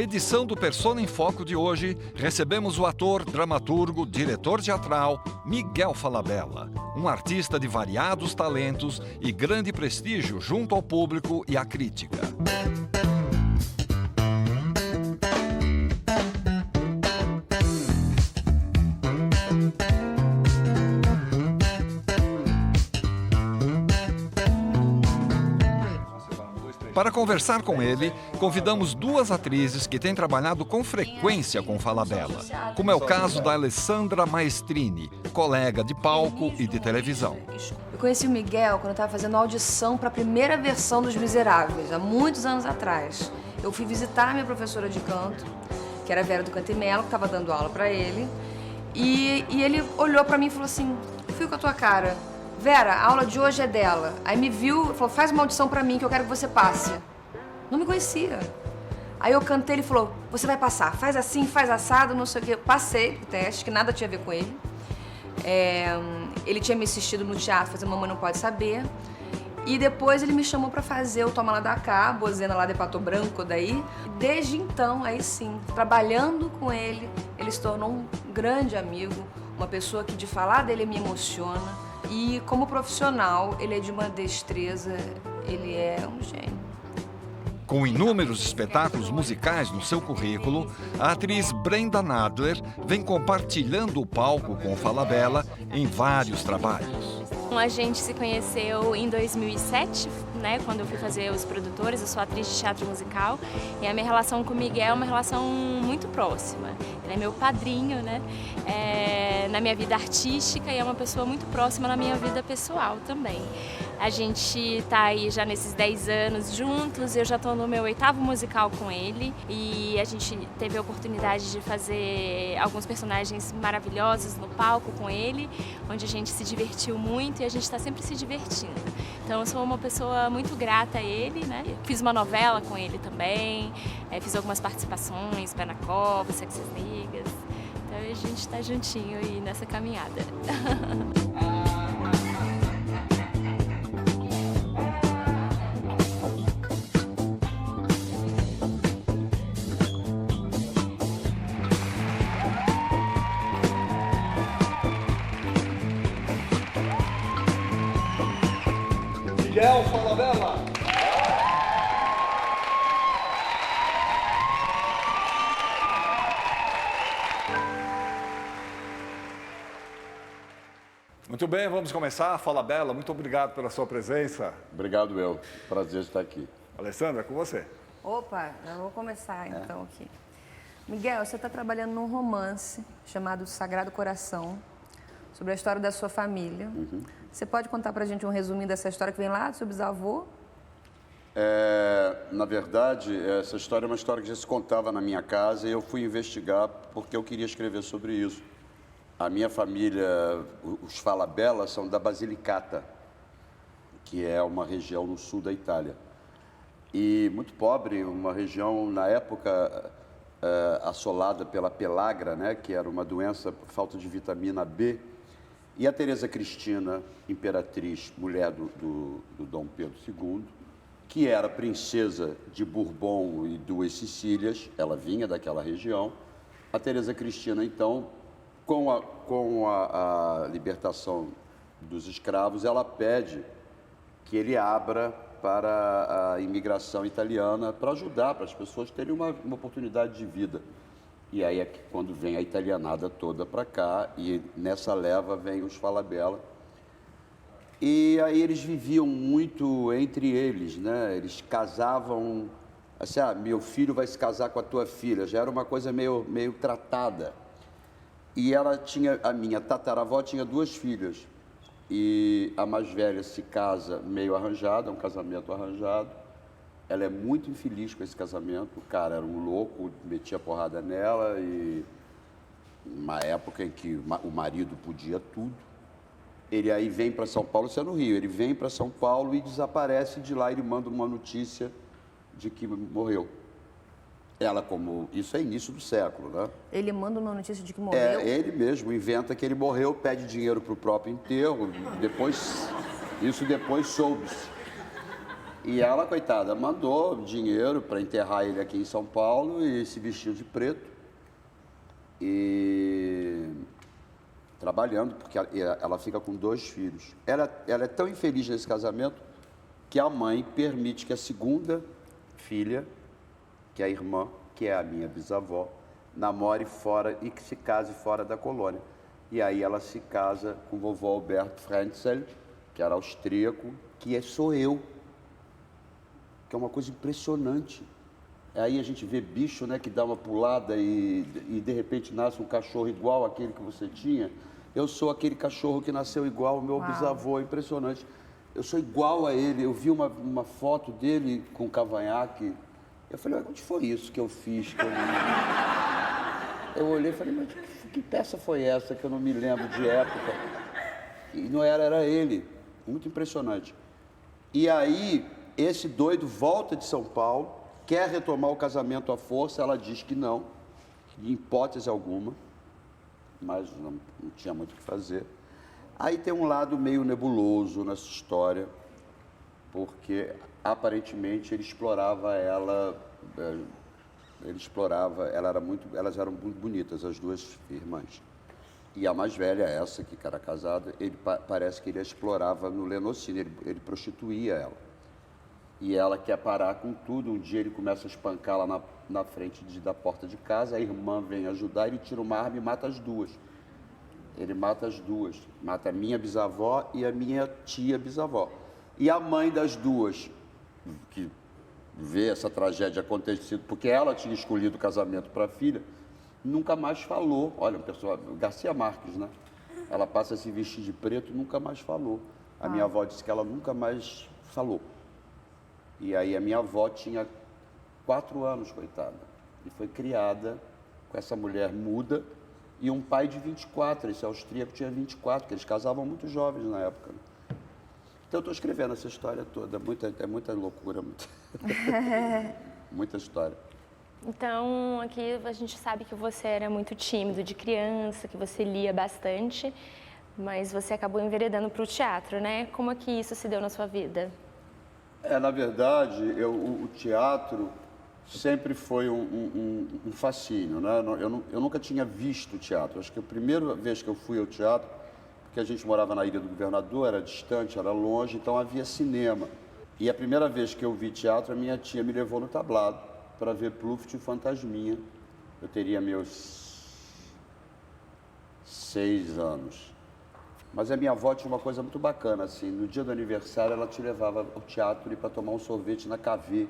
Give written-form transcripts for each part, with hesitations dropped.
edição do Persona em Foco de hoje, recebemos o ator, dramaturgo, diretor teatral Miguel Falabella, um artista de variados talentos e grande prestígio junto ao público e à crítica. Para conversar com ele, convidamos duas atrizes que têm trabalhado com frequência com Falabella, como é o caso da Alessandra Maestrini, colega de palco e de televisão. Eu conheci o Miguel quando eu estava fazendo a audição para a primeira versão dos Miseráveis, há muitos anos atrás. Eu fui visitar a minha professora de canto, que era a Vera do Canto e Melo, que estava dando aula para ele, e ele olhou para mim e falou assim: "Fui com a tua cara. Vera, a aula de hoje é dela." Aí me viu e falou: "Faz uma audição pra mim que eu quero que você passe." Não me conhecia. Aí eu cantei, ele falou: "Você vai passar, faz assim, faz assado, não sei o quê." Eu passei o teste, que nada tinha a ver com ele. Ele tinha me assistido no teatro fazer Mamãe Não Pode Saber. E depois ele me chamou pra fazer o Toma Lá da Cá, Bozena lá de Pato Branco daí. Desde então, aí sim, trabalhando com ele, ele se tornou um grande amigo, uma pessoa que de falar dele me emociona. E como profissional, ele é de uma destreza, ele é um gênio. Com inúmeros espetáculos musicais no seu currículo, a atriz Brenda Nadler vem compartilhando o palco com Falabella em vários trabalhos. A gente se conheceu em 2007, né, quando eu fui fazer Os Produtores. Eu sou atriz de teatro musical e a minha relação com o Miguel é uma relação muito próxima. Ele é meu padrinho, né, na minha vida artística, e é uma pessoa muito próxima na minha vida pessoal também. A gente está aí já nesses 10 anos juntos, eu já estou no meu 8º musical com ele e a gente teve a oportunidade de fazer alguns personagens maravilhosos no palco com ele, onde a gente se divertiu muito e a gente está sempre se divertindo. Então eu sou uma pessoa muito grata a ele, né? Fiz uma novela com ele também, fiz algumas participações, Pé na Cova, Sexy Amigas. Então a gente está juntinho aí nessa caminhada. Miguel Falabella. Muito bem, vamos começar. Falabella, muito obrigado pela sua presença. Obrigado, eu. Prazer estar aqui. Alessandra, é com você. Opa, eu vou começar então aqui. Miguel, você está trabalhando num romance chamado Sagrado Coração, sobre a história da sua família. Você pode contar pra gente um resuminho dessa história que vem lá do seu bisavô? Na verdade, essa história é uma história que já se contava na minha casa e eu fui investigar porque eu queria escrever sobre isso. A minha família, os Falabella, são da Basilicata, que é uma região no sul da Itália. E muito pobre, uma região, na época, assolada pela pelagra, né, que era uma doença por falta de vitamina B. E a Teresa Cristina, imperatriz, mulher do Dom Pedro II, que era princesa de Bourbon e Duas Sicílias, ela vinha daquela região. A Teresa Cristina, então, com a libertação dos escravos, ela pede que ele abra para a imigração italiana, para ajudar, para as pessoas terem uma oportunidade de vida. E aí é que quando vem a italianada toda para cá, e nessa leva vem os Falabella. E aí eles viviam muito entre eles, né? Eles casavam, assim, meu filho vai se casar com a tua filha. Já era uma coisa meio tratada. E a minha tataravó tinha 2 filhas. E a mais velha se casa meio arranjada, é um casamento arranjado. Ela é muito infeliz com esse casamento. O cara era um louco, metia porrada nela, e uma época em que o marido podia tudo. Ele aí vem para São Paulo, isso é no Rio, ele vem para São Paulo e desaparece de lá. Ele manda uma notícia de que morreu. Ela, como... Isso é início do século, né? Ele manda uma notícia de que morreu? Ele mesmo inventa que ele morreu, pede dinheiro para o próprio enterro, depois soube-se. E ela, coitada, mandou dinheiro para enterrar ele aqui em São Paulo e se vestiu de preto. E trabalhando, porque ela fica com 2 filhos. Ela é tão infeliz nesse casamento que a mãe permite que a segunda filha, que é a irmã, que é a minha bisavó, namore fora e que se case fora da colônia. E aí ela se casa com o vovô Alberto Frenzel, que era austríaco, sou eu. Que é uma coisa impressionante. Aí a gente vê bicho, né, que dá uma pulada e de repente nasce um cachorro igual àquele que você tinha. Eu sou aquele cachorro que nasceu igual ao meu bisavô, impressionante. Eu sou igual a ele. Eu vi uma foto dele com cavanhaque. Eu falei, onde foi isso que eu fiz? Eu olhei e falei, mas que peça foi essa que eu não me lembro de época? E não era ele. Muito impressionante. E aí, esse doido volta de São Paulo, quer retomar o casamento à força, ela diz que não, em hipótese alguma, mas não tinha muito o que fazer. Aí tem um lado meio nebuloso nessa história, porque aparentemente ele explorava ela, elas eram muito bonitas, as 2 irmãs. E a mais velha, essa que era casada, parece que ele a explorava no Lenocine, ele prostituía ela. E ela quer parar com tudo. Um dia ele começa a espancá-la na frente da porta de casa, a irmã vem ajudar, ele tira uma arma e mata as 2. Ele mata as 2, mata a minha bisavó e a minha tia bisavó. E a mãe das 2, que vê essa tragédia acontecendo, porque ela tinha escolhido o casamento para a filha, nunca mais falou. Olha, pessoal, Garcia Marques, né? Ela passa a se vestir de preto e nunca mais falou. A minha avó disse que ela nunca mais falou. E aí a minha avó tinha 4 anos, coitada, e foi criada com essa mulher muda e um pai de 24, esse austríaco tinha 24, porque eles casavam muito jovens na época. Então eu estou escrevendo essa história toda, é muita loucura, muita história. Então, aqui a gente sabe que você era muito tímido de criança, que você lia bastante, mas você acabou enveredando para o teatro, né? Como é que isso se deu na sua vida? Na verdade, o teatro sempre foi um fascínio, né? Eu nunca tinha visto teatro. Acho que a primeira vez que eu fui ao teatro, porque a gente morava na Ilha do Governador, era distante, era longe, então havia cinema. E a primeira vez que eu vi teatro, a minha tia me levou no tablado para ver Pluft e o Fantasminha. Eu teria meus 6 anos. Mas a minha avó tinha uma coisa muito bacana, assim, no dia do aniversário ela te levava ao teatro para tomar um sorvete na Cavê,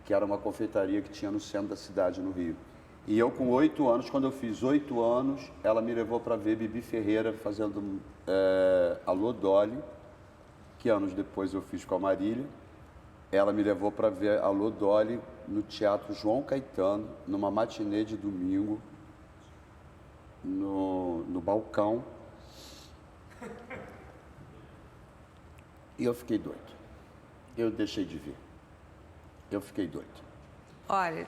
que era uma confeitaria que tinha no centro da cidade, no Rio. E eu com 8 anos, quando eu fiz 8 anos, ela me levou para ver Bibi Ferreira fazendo Alô Dolly, que anos depois eu fiz com a Marília. Ela me levou para ver Alô Dolly no Teatro João Caetano, numa matinê de domingo, no balcão. E eu fiquei doido. Eu deixei de ver. Eu fiquei doido. Olha,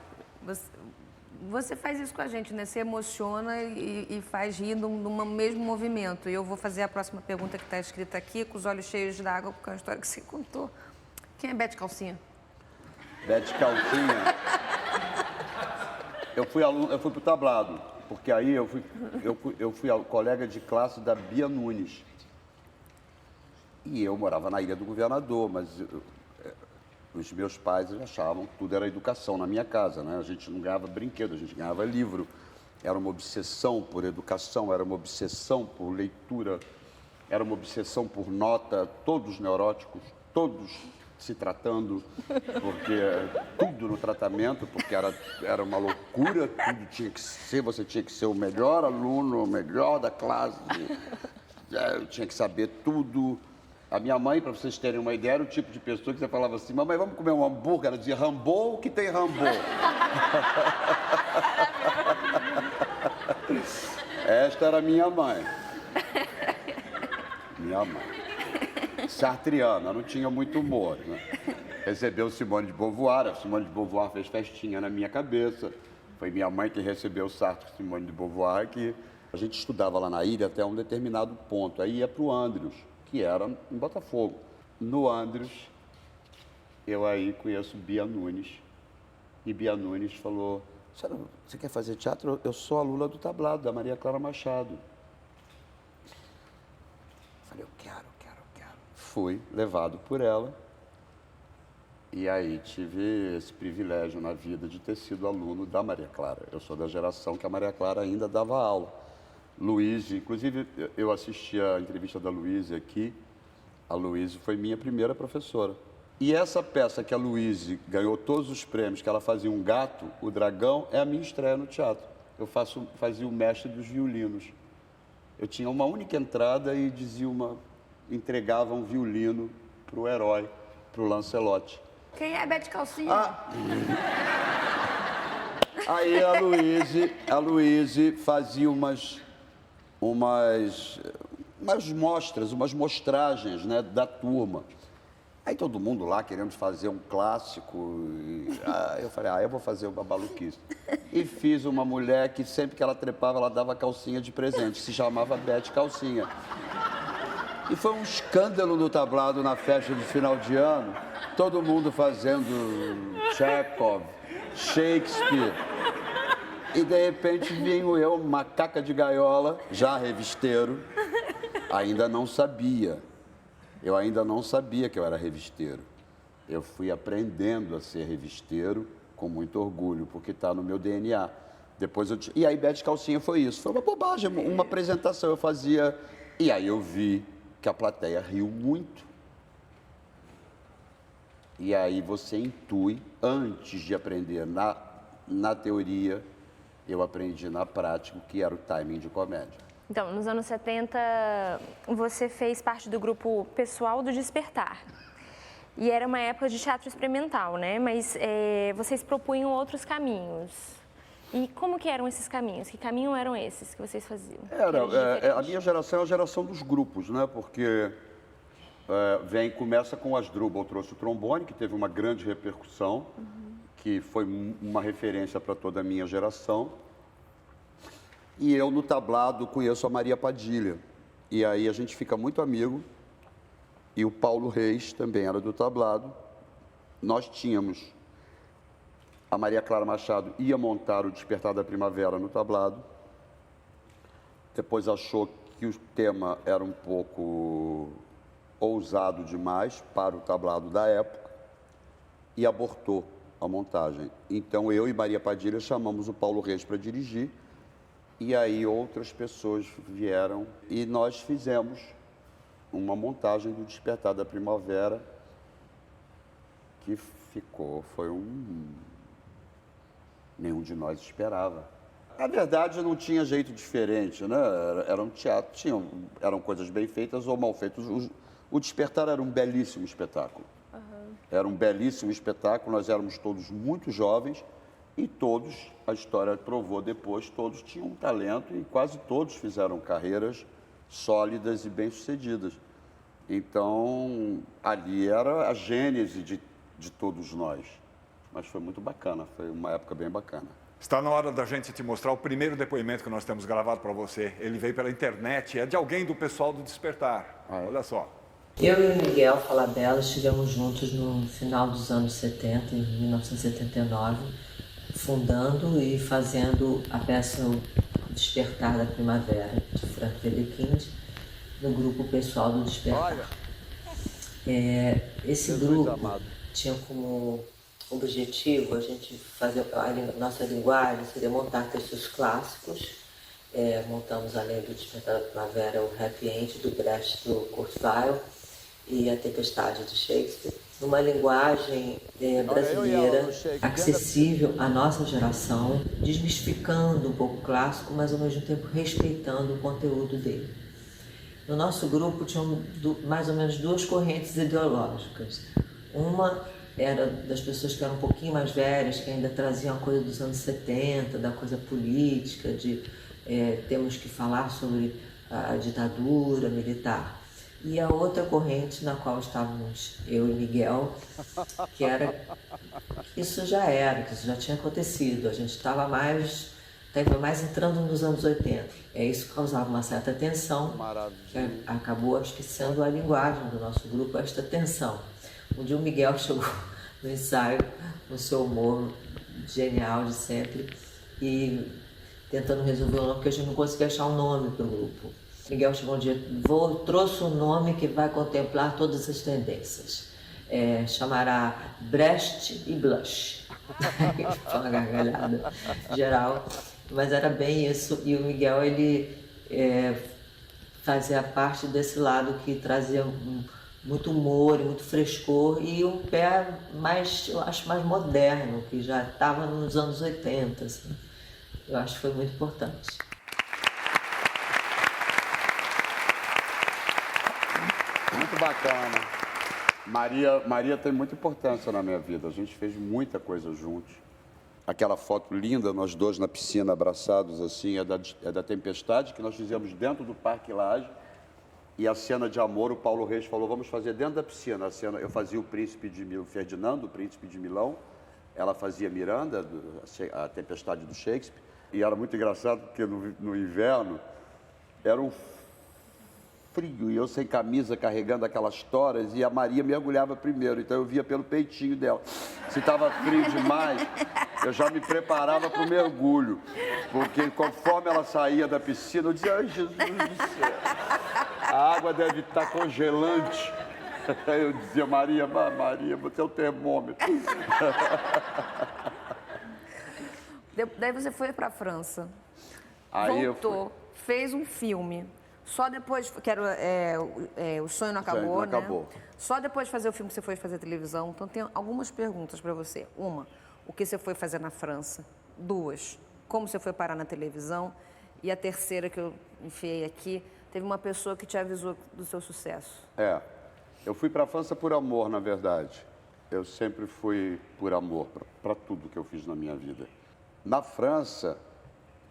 você faz isso com a gente, né? Você emociona e faz rir num mesmo movimento. E eu vou fazer a próxima pergunta que está escrita aqui, com os olhos cheios d'água, porque é uma história que você contou. Quem é Bete Calcinha? Bete Calcinha. Eu fui pro tablado, porque aí eu fui colega de classe da Bia Nunes. E eu morava na Ilha do Governador, mas os meus pais achavam que tudo era educação na minha casa, né? A gente não ganhava brinquedo, a gente ganhava livro. Era uma obsessão por educação, era uma obsessão por leitura, era uma obsessão por nota, todos neuróticos, todos se tratando, porque tudo no tratamento, porque era uma loucura, tudo tinha que ser, você tinha que ser o melhor aluno, o melhor da classe, eu tinha que saber tudo. A minha mãe, para vocês terem uma ideia, era o tipo de pessoa que você falava assim, mamãe, vamos comer um hambúrguer? Ela dizia, Rambo, o que tem Rambo? Esta era minha mãe. Minha mãe. Sartriana, não tinha muito humor, né? Recebeu Simone de Beauvoir, a Simone de Beauvoir fez festinha na minha cabeça. Foi minha mãe que recebeu Sartre e Simone de Beauvoir aqui. A gente estudava lá na ilha até um determinado ponto, aí ia para o Andrews, que era em Botafogo. No Andrews, eu aí conheço Bia Nunes. E Bia Nunes falou, você quer fazer teatro? Eu sou aluna do Tablado, da Maria Clara Machado. Falei, eu quero. Fui levado por ela. E aí tive esse privilégio na vida de ter sido aluno da Maria Clara. Eu sou da geração que a Maria Clara ainda dava aula. Luíse, inclusive eu assisti a entrevista da Luíse aqui. A Luíse foi minha primeira professora. E essa peça que a Luíse ganhou todos os prêmios, que ela fazia um gato, o dragão, é a minha estreia no teatro. Eu fazia o mestre dos violinos. Eu tinha uma única entrada e entregava um violino para o herói, para o Lancelotti. Quem é Bete Calcinha? Aí a Luíse fazia umas mostras, umas mostragens, né, da turma. Aí todo mundo lá querendo fazer um clássico. Eu falei, eu vou fazer uma maluquice. E fiz uma mulher que sempre que ela trepava, ela dava calcinha de presente. Se chamava Bete Calcinha. E foi um escândalo no Tablado na festa de final de ano. Todo mundo fazendo Chekhov, Shakespeare. E de repente venho eu, macaca de gaiola, já revisteiro. Ainda não sabia. Eu ainda não sabia que eu era revisteiro. Eu fui aprendendo a ser revisteiro com muito orgulho, porque está no meu DNA. E aí Bete Calcinha foi isso. Foi uma bobagem, uma apresentação eu fazia. E aí eu vi que a plateia riu muito. E aí você intui, antes de aprender na teoria, eu aprendi na prática o que era o timing de comédia. Então, nos anos 70, você fez parte do grupo Pessoal do Despertar. E era uma época de teatro experimental, né? Mas vocês propunham outros caminhos. E como que eram esses caminhos? Que caminho eram esses que vocês faziam? A minha geração é a geração dos grupos, né? Porque começa com o Asdrubal, trouxe o trombone, que teve uma grande repercussão, que foi uma referência para toda a minha geração. E eu, no Tablado, conheço a Maria Padilha. E aí a gente fica muito amigo. E o Paulo Reis também era do Tablado. Nós tínhamos... A Maria Clara Machado ia montar o Despertar da Primavera no Tablado. Depois achou que o tema era um pouco ousado demais para o Tablado da época e abortou a montagem. Então eu e Maria Padilha chamamos o Paulo Reis para dirigir. E aí outras pessoas vieram e nós fizemos uma montagem do Despertar da Primavera que nenhum de nós esperava. Na verdade, não tinha jeito diferente, né? Era um teatro, eram coisas bem feitas ou mal feitas. O Despertar era um belíssimo espetáculo. Era um belíssimo espetáculo, nós éramos todos muito jovens. E todos, a história provou depois, todos tinham um talento e quase todos fizeram carreiras sólidas e bem-sucedidas. Então, ali era a gênese de todos nós. Mas foi muito bacana, foi uma época bem bacana. Está na hora da gente te mostrar o primeiro depoimento que nós temos gravado para você. Ele veio pela internet, é de alguém do pessoal do Despertar. Olha só. Eu e o Miguel Falabella estivemos juntos no final dos anos 70, em 1979, fundando e fazendo a peça Despertar da Primavera, de Frank Wedekind, no grupo Pessoal do Despertar. Esse grupo tinha como objetivo a gente fazer a nossa linguagem, seria montar textos clássicos. Montamos, além do Despertar da Primavera, o Happy End do Brecht, do Kurzweil e a Tempestade de Shakespeare, numa linguagem brasileira, acessível à nossa geração, desmistificando um pouco o clássico, mas ao mesmo tempo respeitando o conteúdo dele. No nosso grupo tinham mais ou menos duas correntes ideológicas. Uma era das pessoas que eram um pouquinho mais velhas, que ainda traziam a coisa dos anos 70, da coisa política, de temos que falar sobre a ditadura militar. E a outra corrente na qual estávamos eu e Miguel, que era que isso já tinha acontecido, a gente estava mais entrando nos anos 80. Isso causava uma certa tensão, que acabou, acho que sendo a linguagem do nosso grupo, esta tensão. Um dia o Miguel chegou no ensaio, com o seu humor genial de sempre, e tentando resolver o nome, porque a gente não conseguia achar um nome para o grupo. Miguel chegou um dia, trouxe um nome que vai contemplar todas as tendências. Chamará Brecht e Blush. Foi uma gargalhada geral, mas era bem isso. E o Miguel, ele fazia parte desse lado que trazia muito humor, muito frescor e um pé mais, eu acho, mais moderno, que já estava nos anos 80, assim. Eu acho que foi muito importante. Muito bacana. Maria tem muita importância na minha vida. A gente fez muita coisa juntos. Aquela foto linda, nós dois na piscina, abraçados assim, é da Tempestade, que nós fizemos dentro do Parque Lage. E a cena de amor, o Paulo Reis falou, vamos fazer dentro da piscina. A cena, eu fazia o Ferdinando, o Príncipe de Milão. Ela fazia Miranda, a Tempestade do Shakespeare. E era muito engraçado, porque no inverno era um frio, e eu sem camisa, carregando aquelas toras, e a Maria mergulhava primeiro, então eu via pelo peitinho dela. Se estava frio demais, eu já me preparava para o mergulho, porque conforme ela saía da piscina, eu dizia, ai, Jesus do céu, a água deve estar congelante. Eu dizia, Maria, você é o termômetro. Daí você foi para a França, Aí voltou, fez um filme. Só depois, que era O Sonho Não Acabou, O Sonho Não né? Acabou. Só depois de fazer o filme que você foi fazer televisão. Então, tem algumas perguntas para você. Uma, o que você foi fazer na França? Duas, como você foi parar na televisão? E a terceira, que eu enfiei aqui, teve uma pessoa que te avisou do seu sucesso. Eu fui para a França por amor, na verdade. Eu sempre fui por amor, para tudo que eu fiz na minha vida. Na França,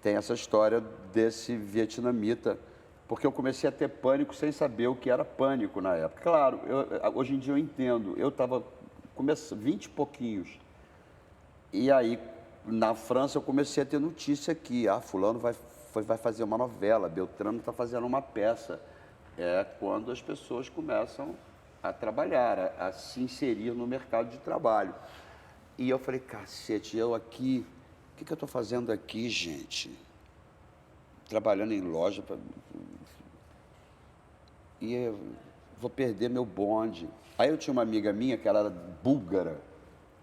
tem essa história desse vietnamita, porque eu comecei a ter pânico sem saber o que era pânico na época. Claro, hoje em dia eu entendo. Eu estava 20 e pouquinhos. E aí, na França, eu comecei a ter notícia que fulano vai fazer uma novela, Beltrano está fazendo uma peça. É quando as pessoas começam a trabalhar, a se inserir no mercado de trabalho. E eu falei, cacete, eu aqui, o que eu estou fazendo aqui, gente? Trabalhando em loja, e eu vou perder meu bonde. Aí eu tinha uma amiga minha que ela era búlgara,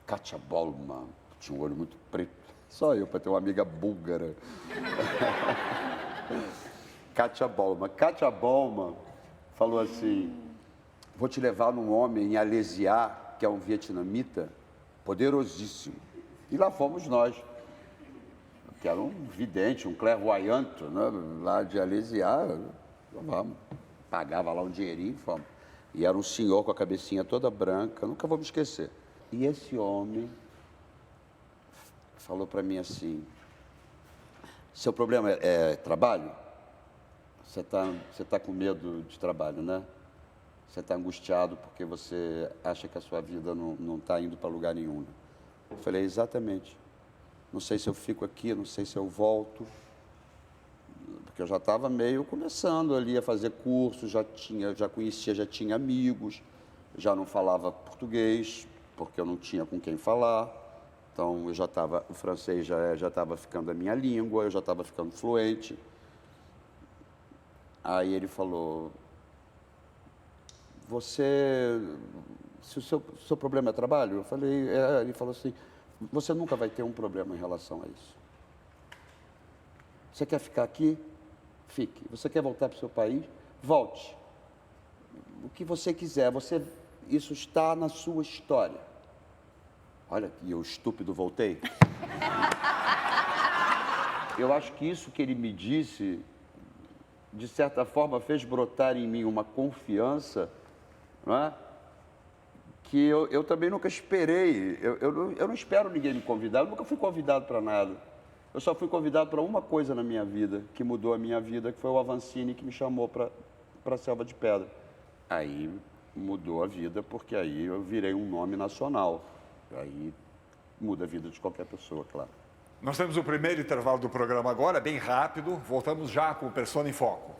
Katia Bollman, tinha um olho muito preto, só eu para ter uma amiga búlgara. Katia Bollman falou assim, vou te levar num homem em Alesiá, que é um vietnamita, poderosíssimo. E lá fomos nós, que era um vidente, um clairvoyant, né? Lá de Alesiá, vamos. Pagava lá um dinheirinho, fomos. E era um senhor com a cabecinha toda branca, nunca vou me esquecer. E esse homem falou para mim assim, seu problema é trabalho? Você tá com medo de trabalho, né? Você está angustiado porque você acha que a sua vida não está indo para lugar nenhum. Eu falei, exatamente. Não sei se eu fico aqui, não sei se eu volto. Porque eu já estava meio começando ali a fazer curso, já conhecia, já tinha amigos, já não falava português, porque eu não tinha com quem falar. Então, o francês já estava ficando a minha língua, eu já estava ficando fluente. Aí ele falou, se o seu problema é trabalho? Eu falei, ele falou assim, você nunca vai ter um problema em relação a isso. Você quer ficar aqui? Fique. Você quer voltar para o seu país? Volte. O que você quiser, isso está na sua história. Olha, e eu estúpido voltei. Eu acho que isso que ele me disse, de certa forma, fez brotar em mim uma confiança, não é? Que eu também nunca esperei. Eu não espero ninguém me convidar, eu nunca fui convidado para nada. Eu só fui convidado para uma coisa na minha vida, que mudou a minha vida, que foi o Avancini, que me chamou para a Selva de Pedra. Aí mudou a vida, porque aí eu virei um nome nacional. Aí muda a vida de qualquer pessoa, claro. Nós temos o primeiro intervalo do programa agora, bem rápido. Voltamos já com o Persona em Foco.